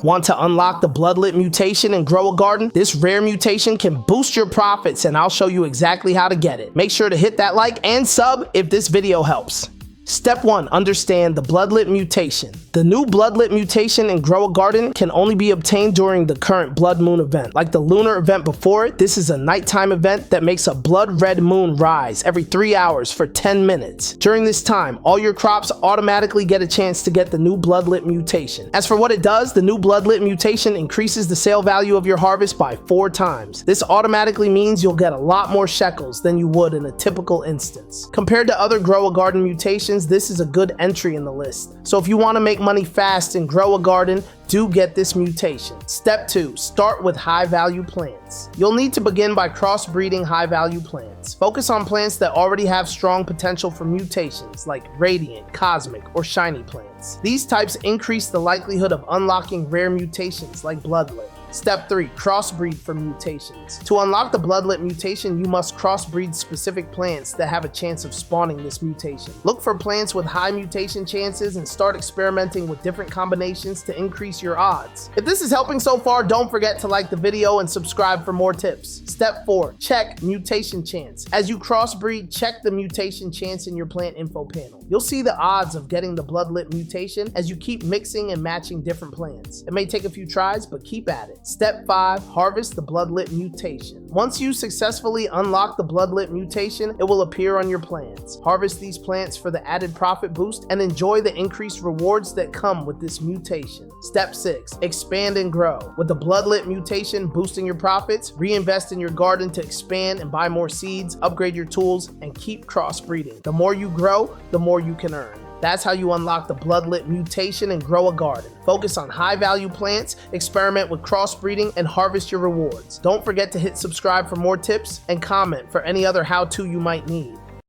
Want to unlock the Bloodlit Mutation and grow a garden? This rare mutation can boost your profits, and I'll show you exactly how to get it. Make sure to hit that like and sub if this video helps. Step 1. Understand the Bloodlit Mutation. The new Bloodlit Mutation in Grow a Garden can only be obtained during the current blood moon event. Like the lunar event before it, this is a nighttime event that makes a blood red moon rise every 3 hours for 10 minutes. During this time, all your crops automatically get a chance to get the new Bloodlit Mutation. As for what it does, the new Bloodlit Mutation increases the sale value of your harvest by 4 times. This automatically means you'll get a lot more shekels than you would in a typical instance. Compared to other Grow a Garden mutations, this is a good entry in the list. So if you want to make money fast and grow a garden, do get this mutation. Step 2. Start with high-value plants. You'll need to begin by crossbreeding high-value plants. Focus on plants that already have strong potential for mutations, like radiant, cosmic, or shiny plants. These types increase the likelihood of unlocking rare mutations like Bloodlit. Step 3. Crossbreed for mutations. To unlock the Bloodlit Mutation, you must crossbreed specific plants that have a chance of spawning this mutation. Look for plants with high mutation chances and start experimenting with different combinations to increase your odds. If this is helping so far, don't forget to like the video and subscribe for more tips. Step 4. Check mutation chance. As you crossbreed, check the mutation chance in your plant info panel. You'll see the odds of getting the Bloodlit Mutation as you keep mixing and matching different plants. It may take a few tries, but keep at it. Step 5. Harvest the Bloodlit Mutation. Once you successfully unlock the Bloodlit Mutation, it will appear on your plants. Harvest these plants for the added profit boost and enjoy the increased rewards that come with this mutation. Step 6. Expand and grow. With the Bloodlit Mutation boosting your profits, reinvest in your garden to expand and buy more seeds, upgrade your tools, and keep crossbreeding. The more you grow, the more you can earn. That's how you unlock the Bloodlit Mutation and grow a garden. Focus on high-value plants, experiment with crossbreeding, and harvest your rewards. Don't forget to hit subscribe for more tips and comment for any other how-to you might need.